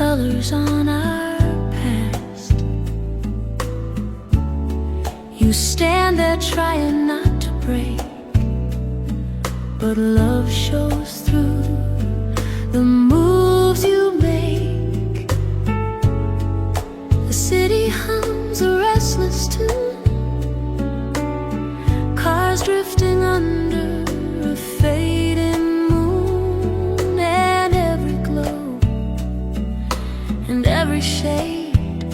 colors on our past. You stand there trying not to break, but love shows through the moves you make. The city hums a restless tune, cars drifting under a fading moon, and every glow and every shade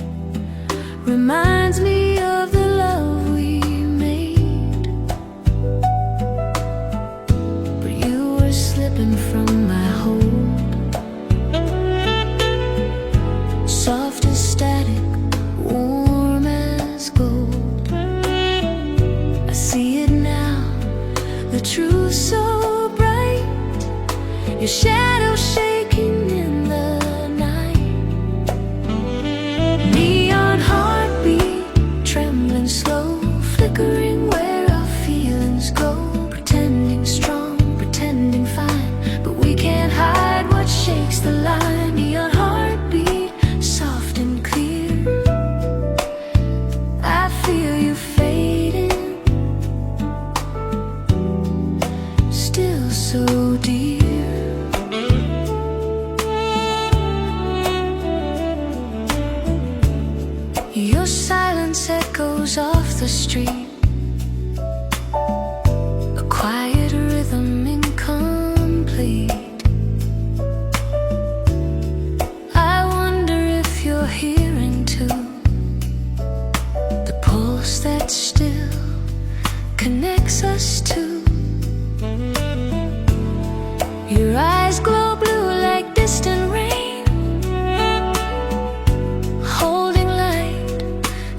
reminds me of the love we made. But you were slipping from my hold, soft as static, warm as gold. I see it now, the truth so bright, your shadow shaking in the night. Neon heartbeat, trembling slow, flickering where our feelings go. Pretending strong, pretending fine, but we can't hide what shakes the line. Neon heartbeat, soft and clear, I feel you fading, still so dear. Your silence echoes off the street, a quiet rhythm incomplete. I wonder if you're hearing too, the pulse that still connects us two. Your eyes glow blue like distant rain, holding light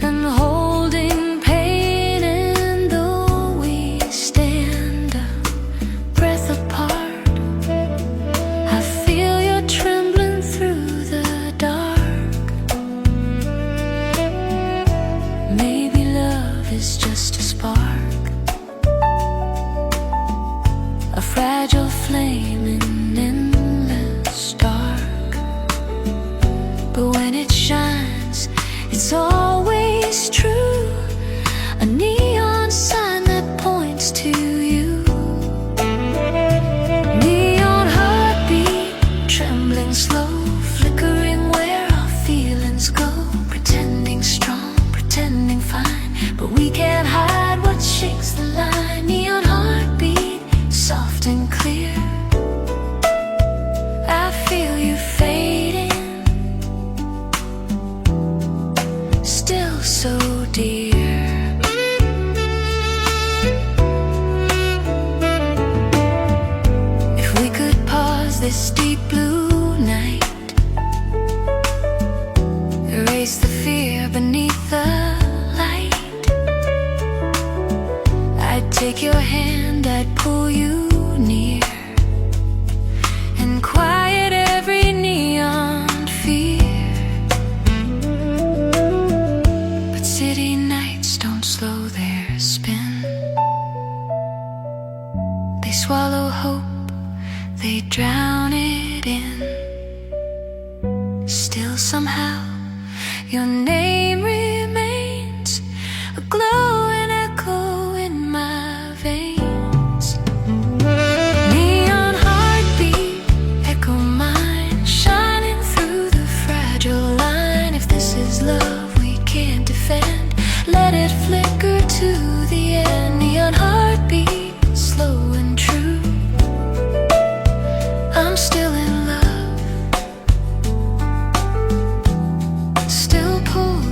and holding pain. And though we stand a breath apart, I feel you're trembling through the dark. Maybe love is just a spark, a fragile flame in endless dark. But when it shines, it's always true, a neon sign that points to you. Neon heartbeat, trembling slow, flickering where our feelings go. Pretending strong, pretending fine, but we can't hide what shakes the line. Neon heartbeat, soft and clear, I feel you fading, still so dear. If we could pause this deep blue night, erase the fear beneath the light, I'd take your hand, I'd pull you near, and quiet every neon fear. But city nights don't slow their spin, they swallow hope, they drown it in. Still somehow your name remains, a glowing echo in my veins. Neon heartbeat, echo mine, shining through the fragile line. If this is love we can't defend, let it flicker to the end. Neon heartbeat, slow and true, I'm still in love, still pulled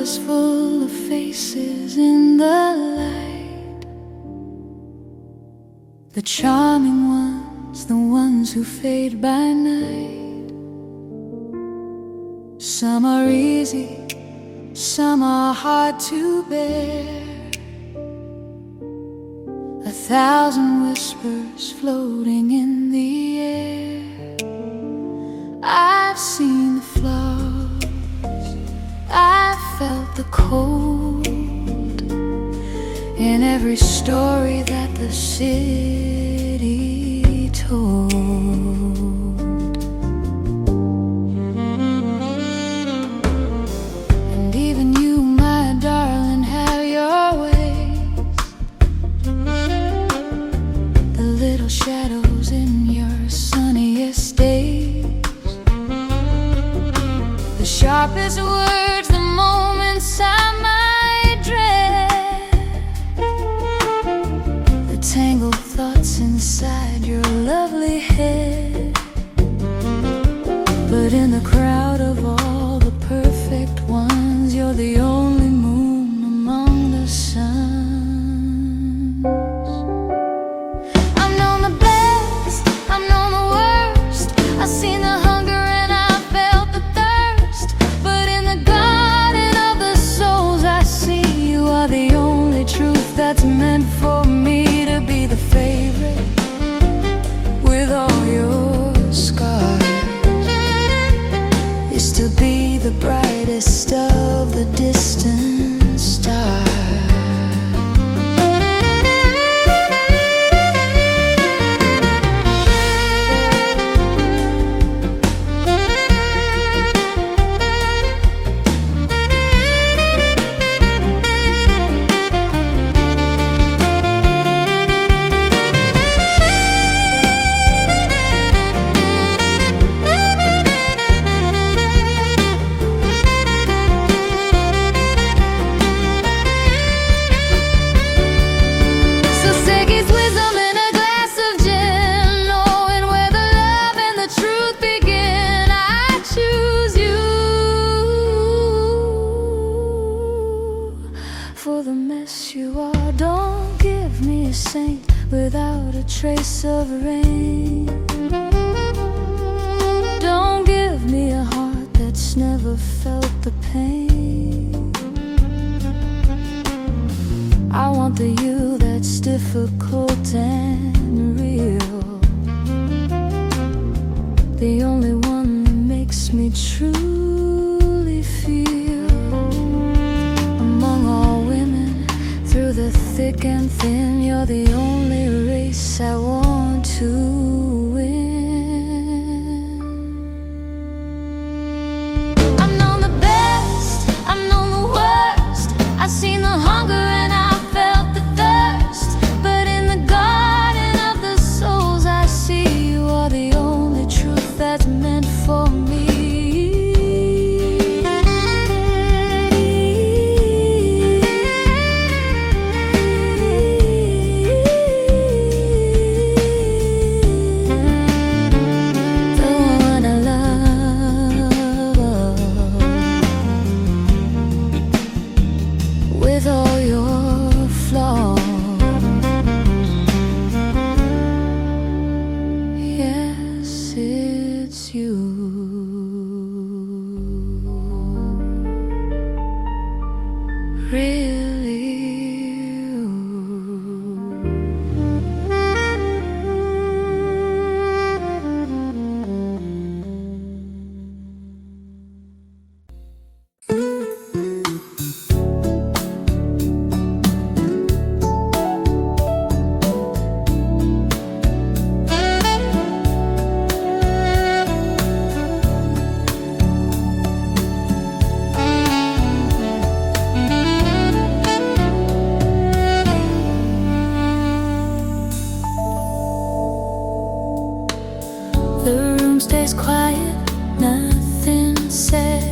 is full of faces in the light. The charming ones, the ones who fade by night. Some are easy, some are hard to bear. 1,000 whispers floating in the air. I've seen the flaws, I've felt the cold in every story that the city told. And even you, my darling, have your ways. The little shadows in your sunniest days. The sharpest words, the moments I might dread. The tangled thoughts inside your lovely head. But in the crowd of all the perfect ones, you're the only moon among the suns. I've known the best, I've known the worst. I've seen the hunger and I felt the thirst. But in the garden of the souls I see, you are the only truth that's meant for me to be the favorite with all your scars. Is to be the brightest of the distant stars. For the mess you are, don't give me a saint without a trace of rain. Don't give me a heart that's never felt the pain. I want the you that's difficult and real, the only one that makes me truly feel. Through the thick and thin, you're the only race I want to win. I've known the best, I've known the worst. I've seen the hunger and I felt the thirst. But in the garden of the souls I see, you are the only truth that's meant for me. With all your flaws, yes, it's you. Really you. The room stays quiet, nothing said.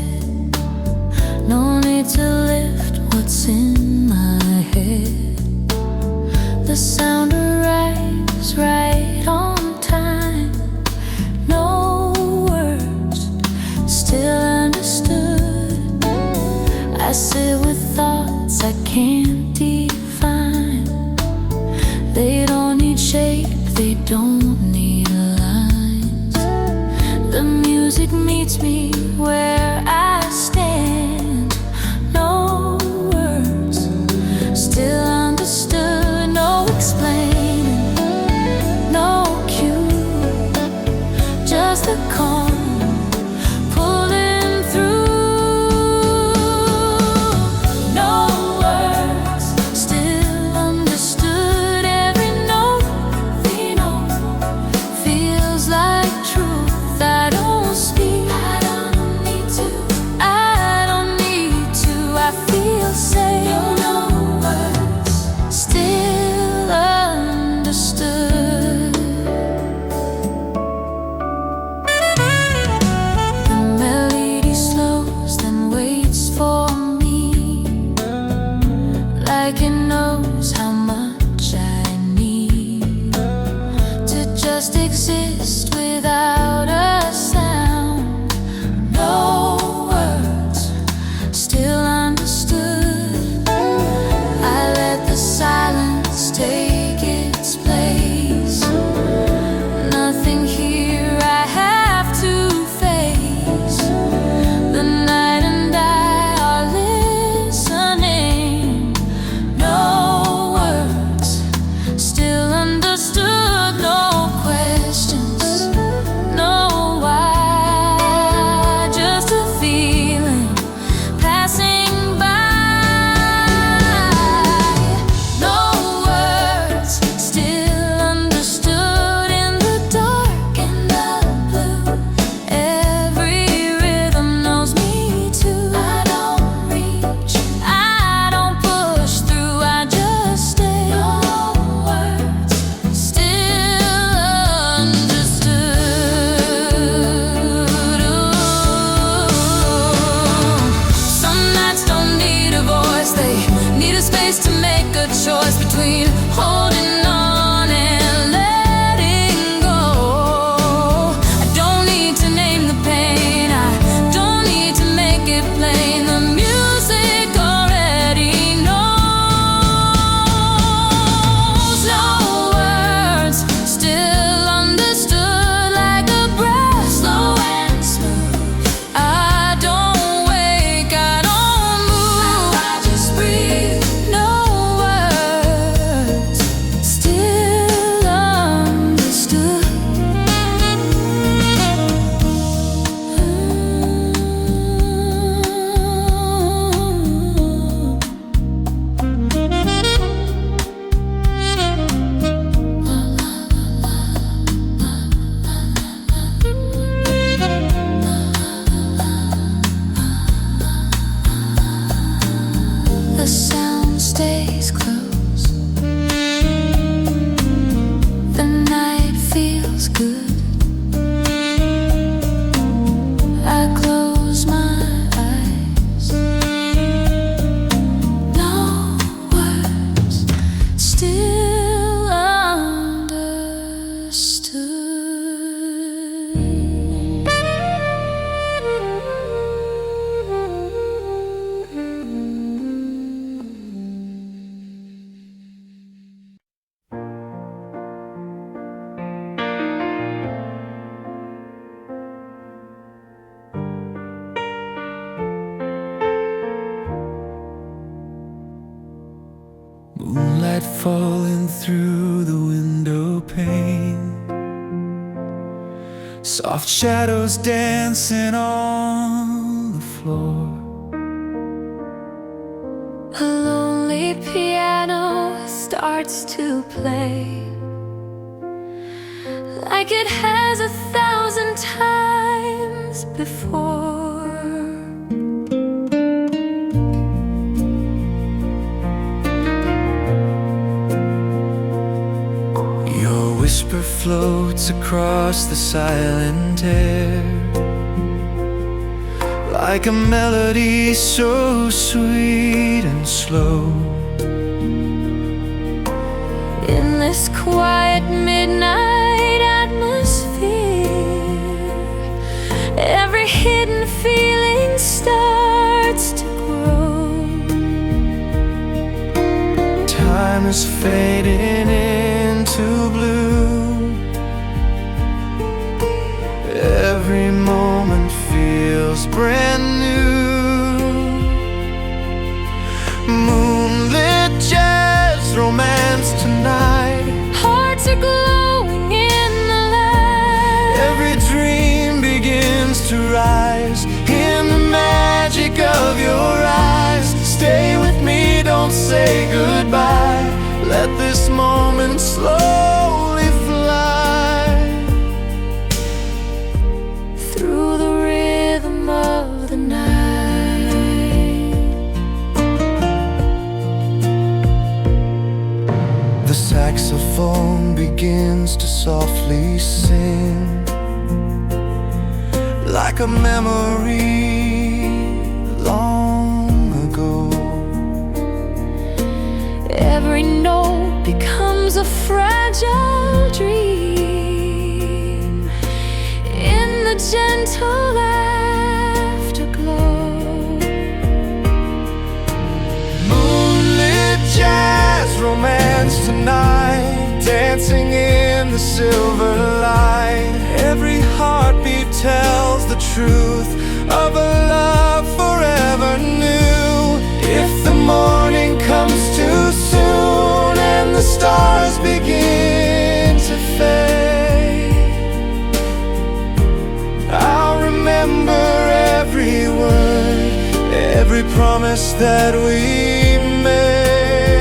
No need to lift what's in my head. The sound arrives right on time. No words, still understood. I sit with thoughts I can't define. They don't need shape, they don't need lines. The music meets me where I stand. No words, still understood. No explaining, no cue, just the calm pulling through. No words, still understood. Every note feels like truth. I don't speak, I don't need to, I don't need to. I feel safe. No words, still understood. The melody slows, then waits for me, like it knows how much I need to just exist without a sound. No words, still understood. I let the silence take its place. Nothing here I have to face. The night and I are listening. No words, still understood. No questions, no why, just a feeling passing by. No words, still understood. In the dark and the blue, every rhythm knows me too. I don't reach, I don't push through, I just stay. No words, still understood. Some nights don't need a voice, they need a space to make a choice between holding on and letting go. I don't need to name the pain, I don't need to make it plain. The music already knows. No words, still understood. Like a breath, slow and smooth. I don't wake, I don't move, I just breathe. No words, still understood. The sound stays close. The night feels good. I close my eyes. No words, still understood. Moonlight falling through the window pane, soft shadows dancing on the floor. A lonely piano starts to play, like it has 1,000 times before. Your whisper floats across the silent air, like a melody so sweet and slow. In this quiet midnight atmosphere, every hidden feeling starts to grow. Time is fading into blue. Every moment feels brand new. Moonlit jazz romance tonight. Hearts are glowing in the light. Every dream begins to rise in the magic of your eyes. Stay with me, don't say goodbye. Let this moment slowly fly Through the rhythm of the night. The saxophone begins to softly sing, like a memory long ago. Every note becomes a fragile dream in the gentle afterglow. Moonlit jazz romance tonight, dancing in the silver light. Every heartbeat tells the truth of a love forever new. If the morning comes too soon and the stars begin to fade, I'll remember every word, every promise that we made.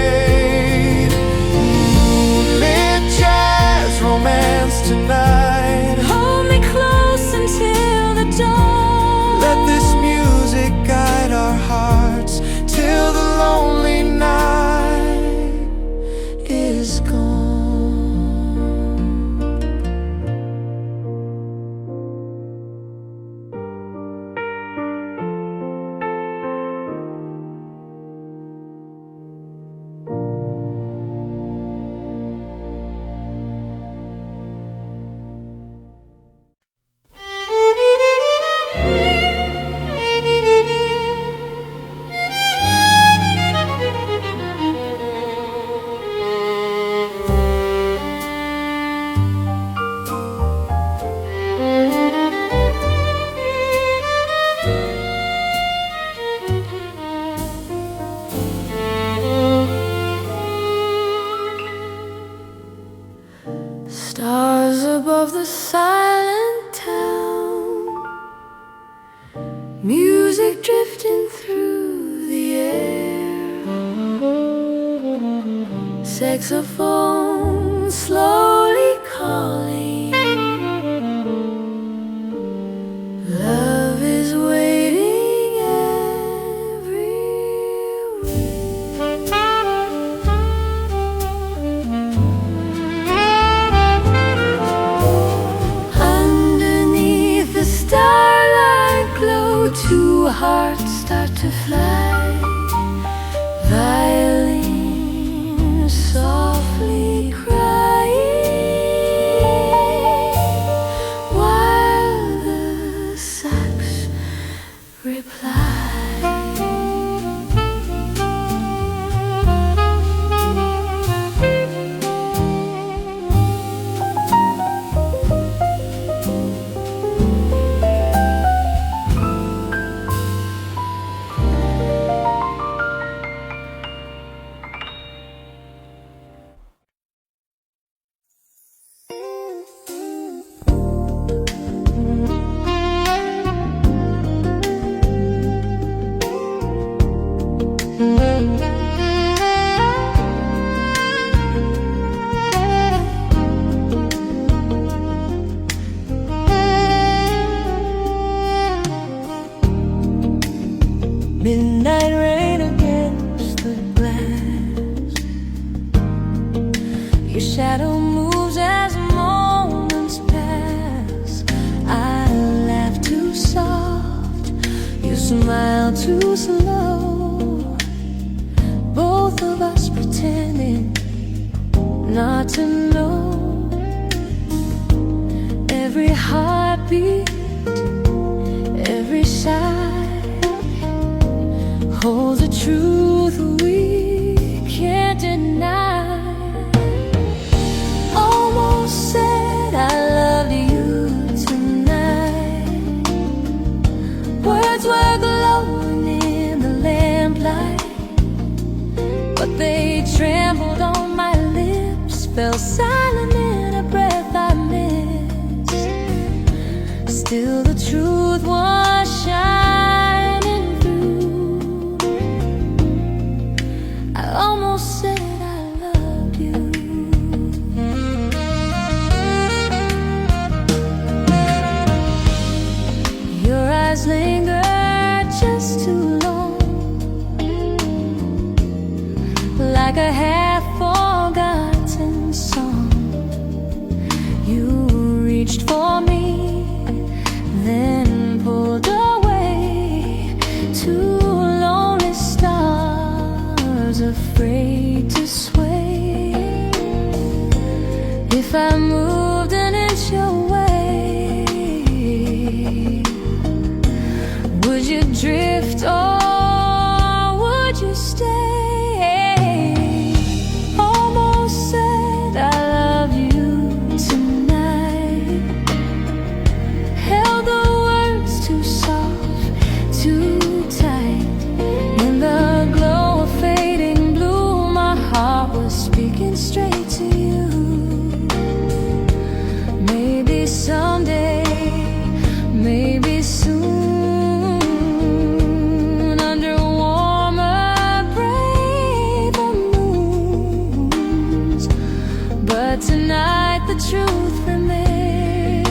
Moonlit jazz romance tonight. Hold me close until the dawn. Let this music guide our hearts till the lonely night is gone. Stars above the silent town, music drifting through the air, saxophone slowly calling. Love is waiting two hearts start to fly. Violin softly crying, while the sax replies. Midnight rain against the glass. Your shadow moves as moments pass. I laugh too soft, you smile too slow. Both of us pretending not to know. Every heartbeat, every sigh holds a truth we can't deny. fell silent in a breath I missed. Still the truth was shining through. I almost said I loved you. Your eyes linger just too long, like a half-forgotten song. You reached for me, then pulled away. Two lonely stars afraid to sway. If I moved an inch away, would you drift or would you stay? Straight to you. Maybe someday, maybe soon, under warmer, braver moons. But tonight the truth remains,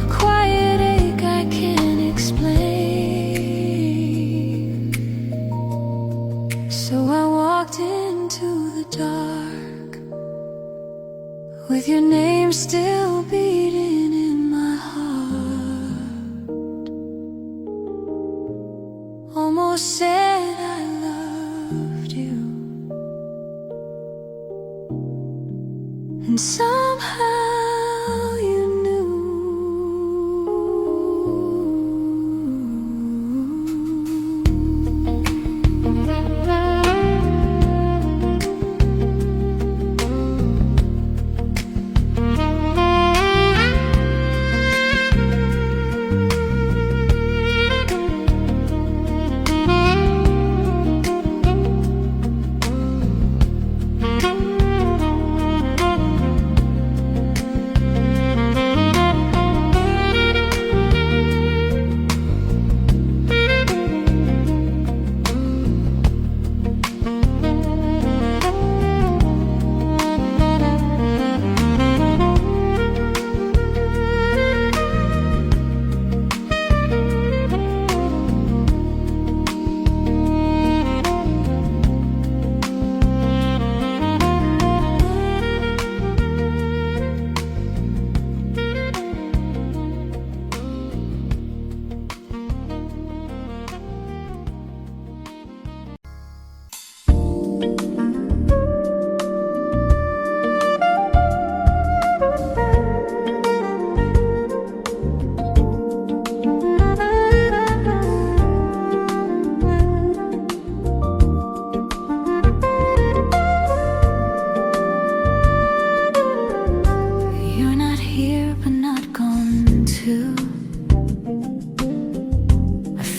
a quiet ache I can't explain. So I walked into the dark, with your name still beating in my heart. Almost said I loved you, and somehow you knew.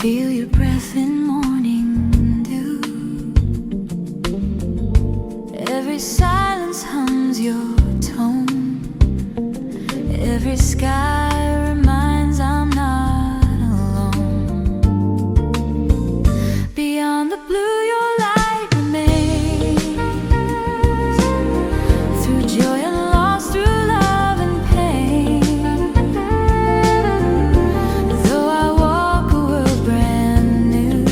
Feel your breath in morning dew. Every silence hums your tone. Every sky reminds I'm not alone. Beyond the blue your light remains. Through joy and loss, through love and pain. Though I walk a world brand new,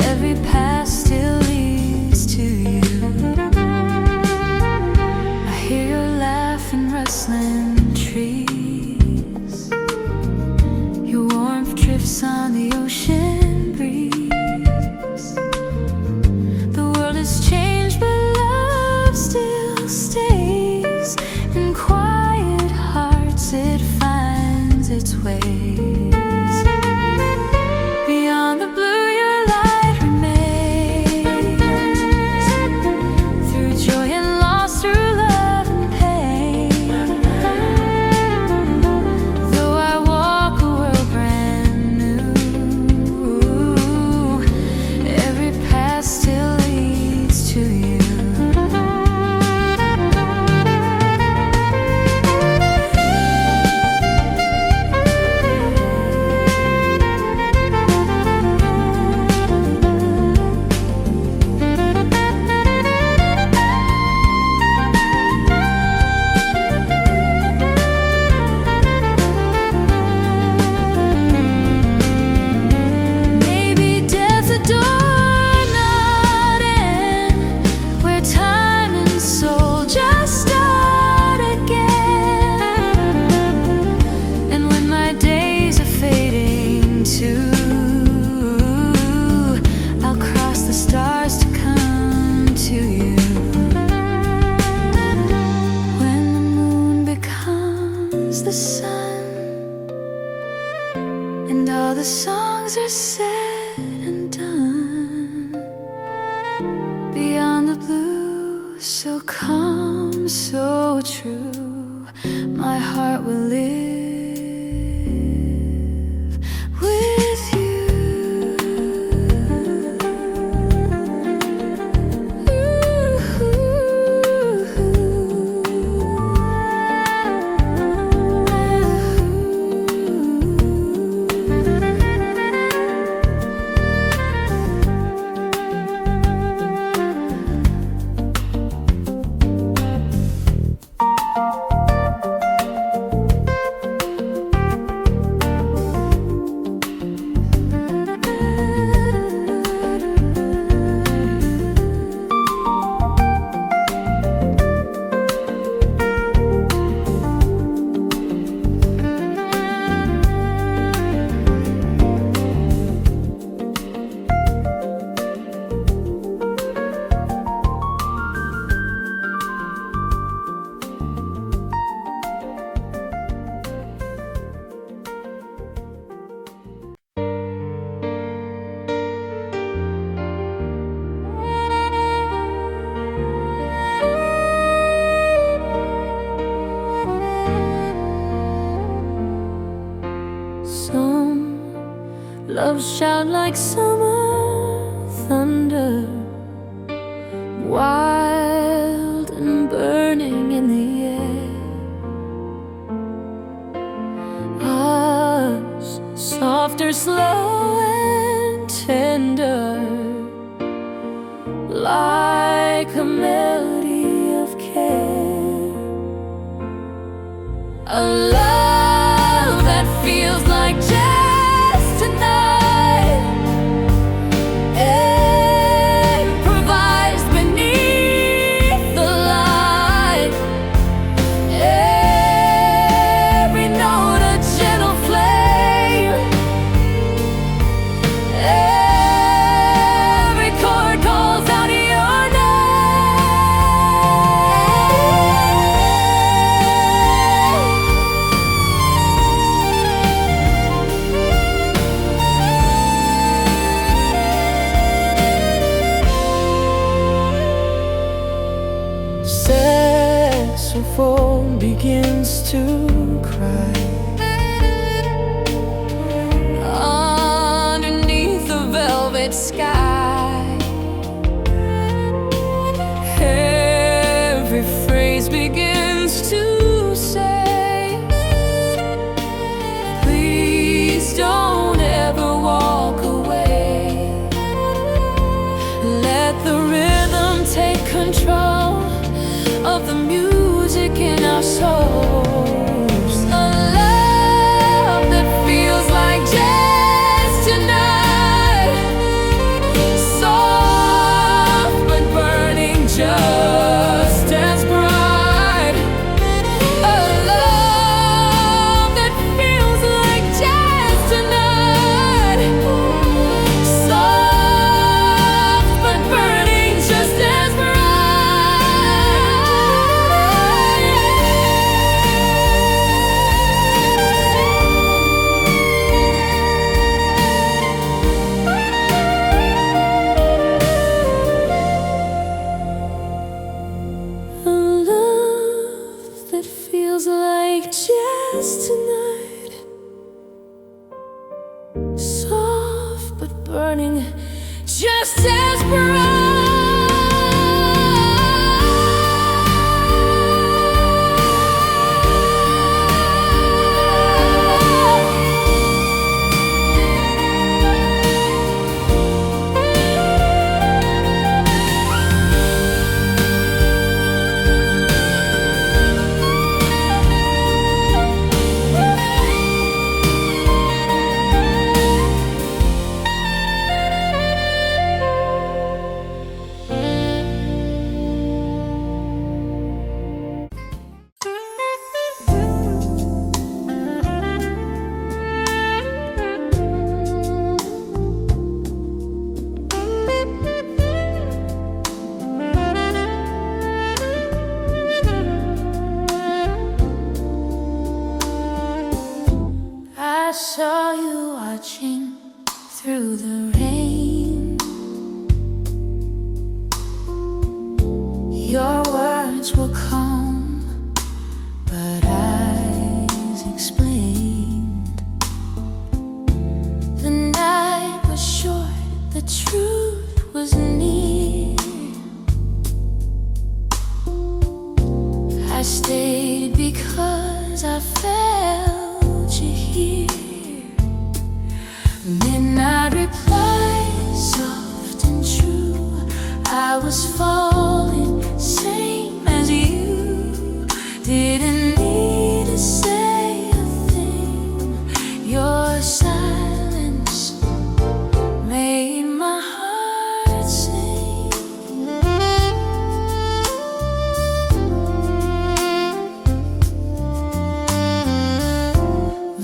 every path still leads to you. I hear your laugh in rustling trees. Your warmth drifts on the ocean breeze. The world has changed, but love still stays. In quiet hearts it finds its ways. Beyond the blue your light remains. Through joy and loss, through love and pain. Though I walk a world brand new, every path still Now the songs are said and done. Beyond the blue, so calm, so true, my heart will live with you. Love shout like summer thunder, wild and burning in the air. Ours, softer, slow and tender, like a melody of care. A love that feels like just tonight. Saxophone begins to cry underneath the velvet sky. Every phrase begins to say, please don't ever walk away. Let the rhythm take control of the music in our souls. A love that feels like just tonight, soft but burning just as bright. A love that feels like just tonight, soft but burning just as bright. Just tonight, soft but burning, just as bright. I saw you. watching through the rain. Your words were calm, but eyes explained. The night was short, the truth was near. I stayed because I felt you here. Midnight reply, soft and true. I was falling, same as you. Didn't need to say a thing. Your silence made my heart sing.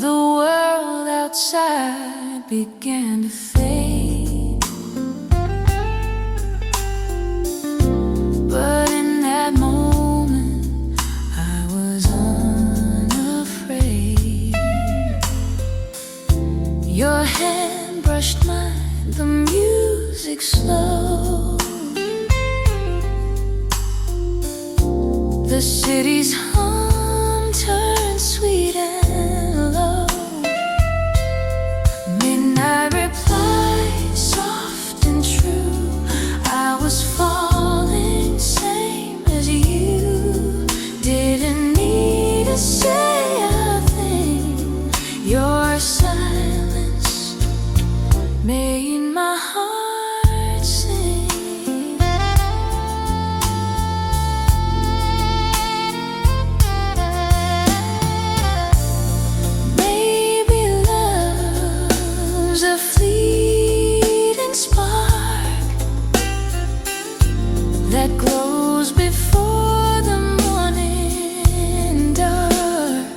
The world outside began to fade, but in that moment I was unafraid. Your hand brushed mine, the music slow. The city's hum turned sweet and low. Midnight reply, soft and true. I was falling, same as you. Didn't need to say a thing. Your silence made my heart sing. Maybe love's a fleeting spark that glows before the morning dark.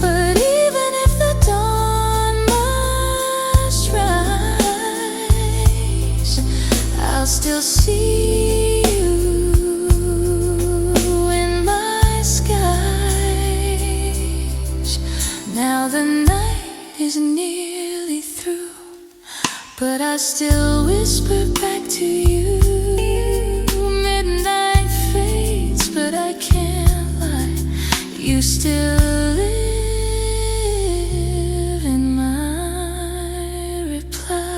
But even if the dawn must rise, I'll still see you in my skies. Now the night is nearly through, but I still whisper back to you. Midnight fades, but I can't lie. You still live in my reply.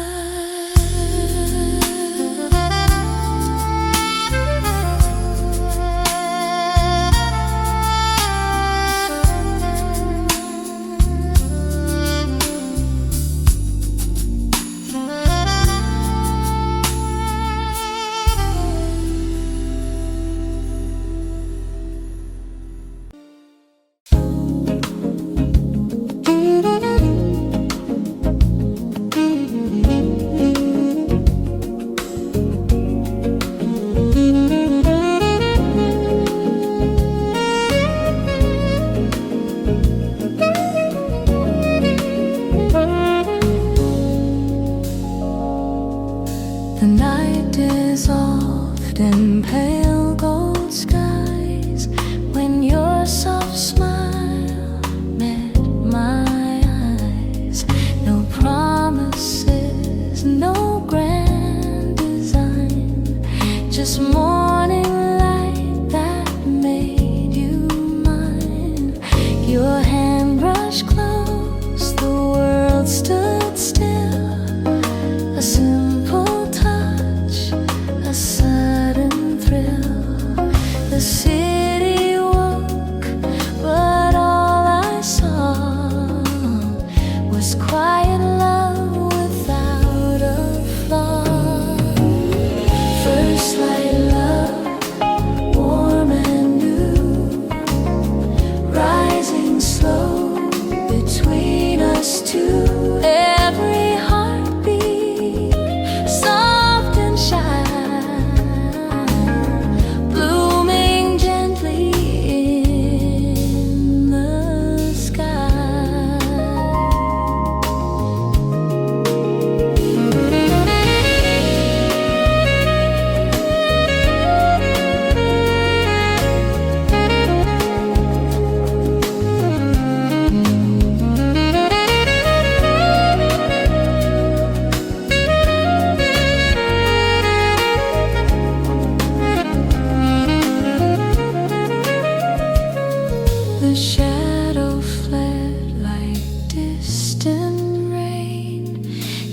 The shadow fled like distant rain.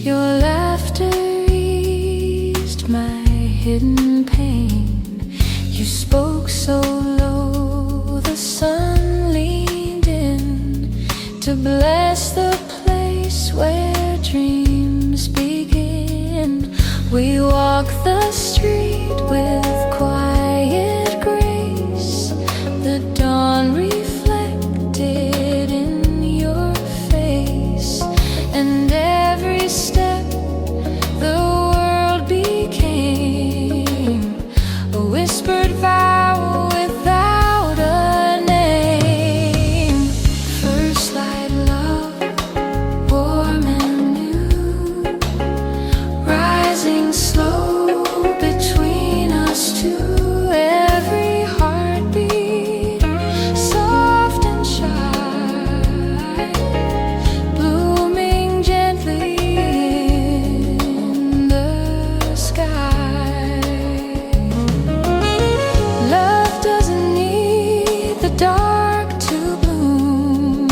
Your laughter eased my hidden pain. You spoke so low, the sun leaned in to bless the place where dreams begin. We walk the street with quiet grace, the dawn reflected in your face, and every step the world became a whispered vow without a name. First light love, warm and new, rising slow between us two. Every heartbeat, soft and shy, blooming gently in the sky. Love doesn't need the dark to bloom.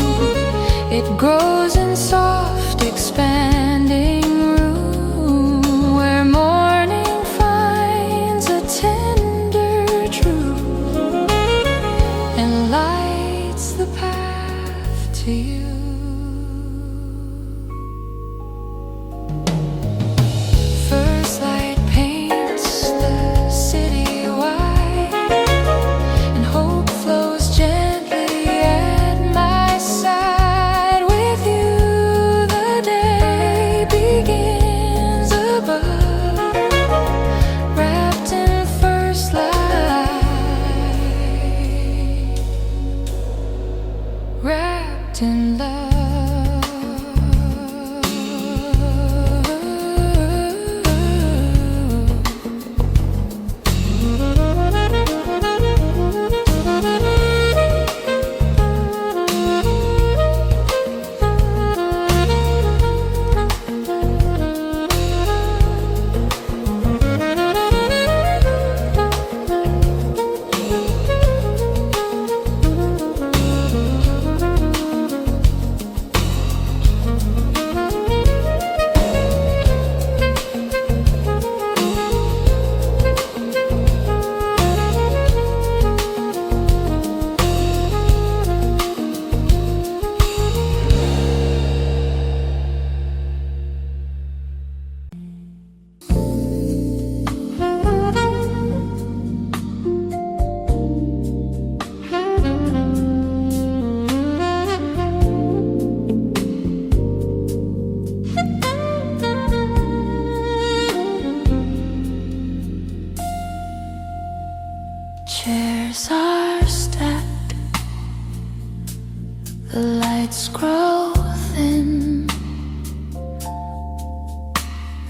It grows in soft, expanding room where morning finds a tender truth and lights the path to you. First light paints the city white, and hope flows gently at my side. With you the day begins above, wrapped in first light, wrapped in love. Chairs are stacked, the lights grow thin,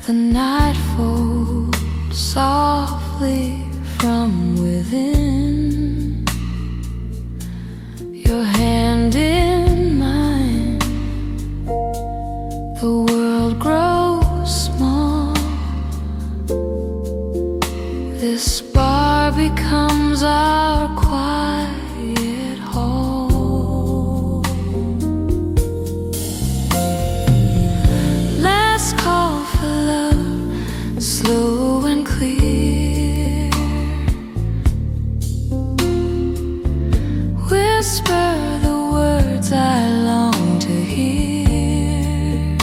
the night folds softly from within. Your hand in mine, the world grows small. This bar becomes our quiet hall. Last call for love, slow and clear. Whisper the words I long to hear.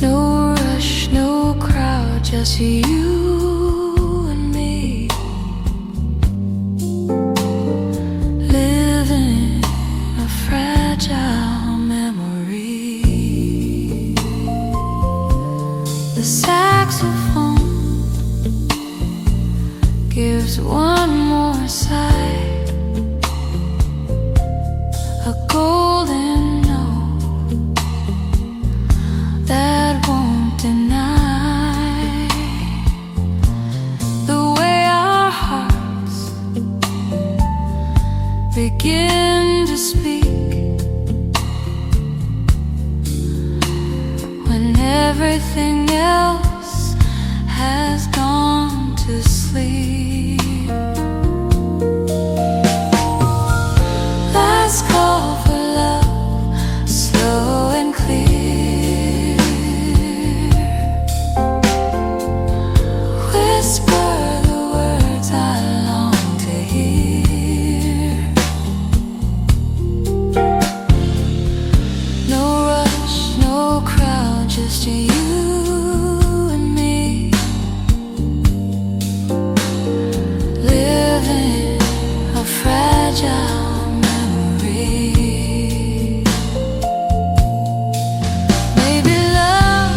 No rush, no crowd, just you and me, living a fragile memory. The saxophone gives one more side, a golden note that won't deny the way our hearts begin to speak when everything else has gone to sleep. fragile memory. Maybe love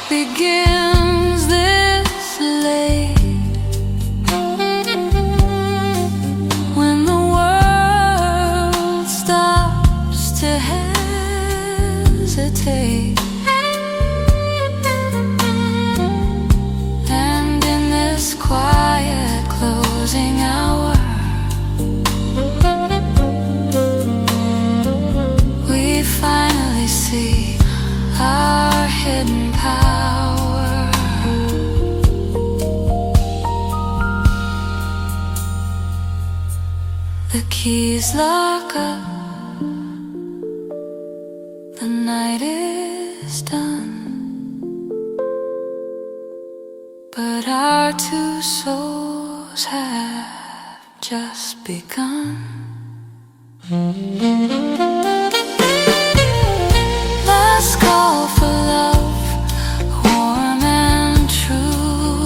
begins this late, when the world stops to hesitate. And in this quiet closing hour, we finally see our hidden power. The keys lock up, the night is done, but our two souls have just begun. Last call for love, warm and true.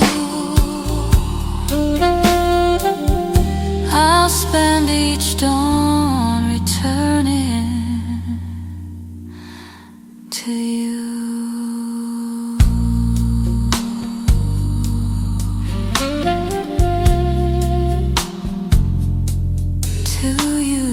I'll spend each dawn returning to you. To you.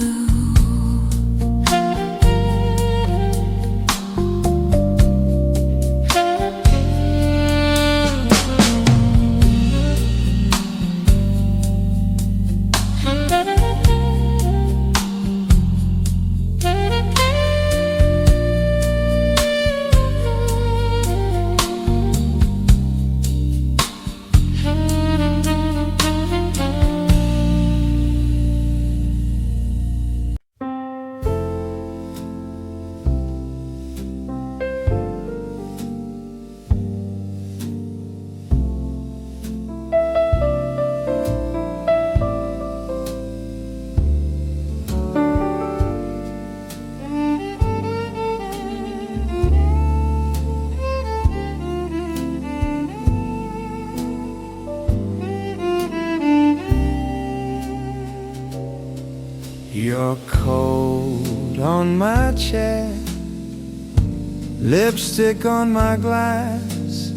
Your coat on my chair, lipstick on my glass.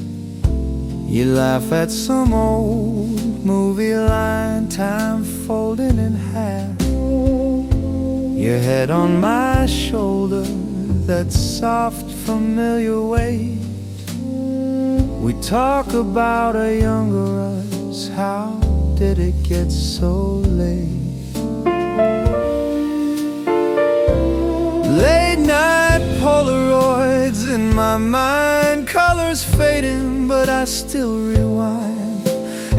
You laugh at some old movie line, time folding in half. Your head on my shoulder, that soft familiar weight. We talk about a younger us, how did it get so late? Late night Polaroids in my mind, colors fading, but I still rewind.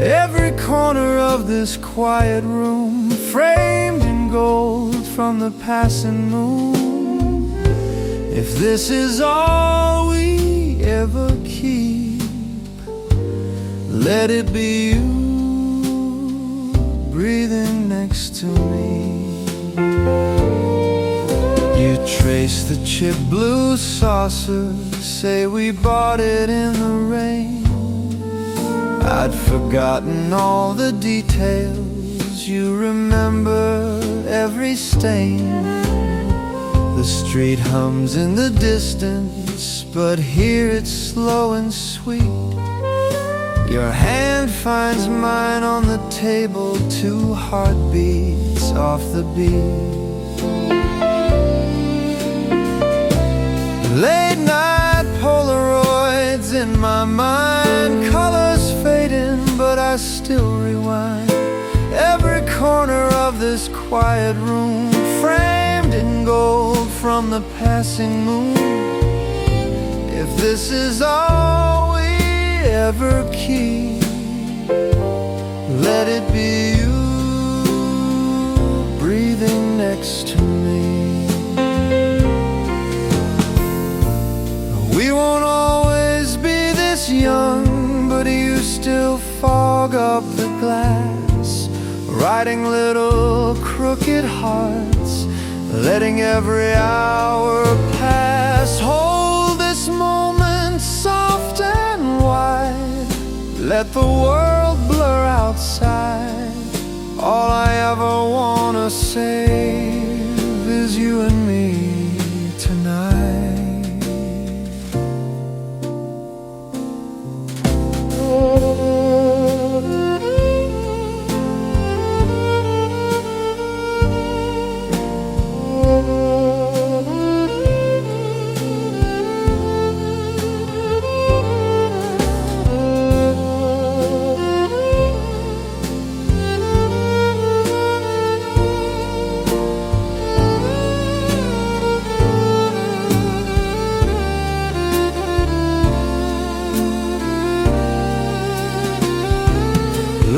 Every corner of this quiet room, framed in gold from the passing moon. If this is all we ever keep, let it be you breathing next to me. You trace the chip blue saucer, say we bought it in the rain. I'd forgotten all the details, you remember every stain. The street hums in the distance, but here it's slow and sweet. Your hand finds mine on the table, two heartbeats off the beat. Late night Polaroids in my mind, colors fading, but I still rewind. Every corner of this quiet room, framed in gold from the passing moon. If this is all we ever keep, let it be you breathing next to me. We won't always be this young, but you still fog up the glass, writing little crooked hearts, letting every hour pass. Hold this moment soft and wide, let the world blur outside. All I ever want wanna save is you and me tonight.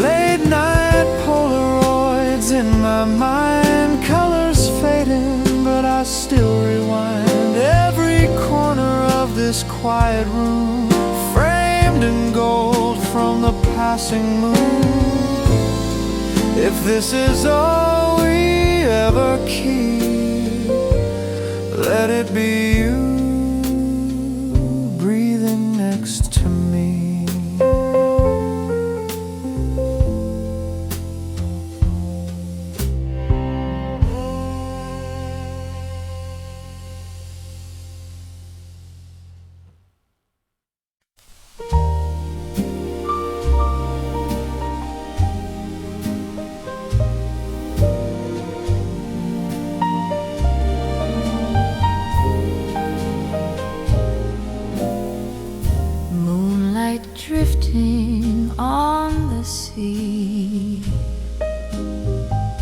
Late night Polaroids in my mind, colors fading, but I still rewind every corner of this quiet room, framed in gold from the passing moon. If this is all we ever keep, let it be you breathing next to me. Moonlight drifting on the sea,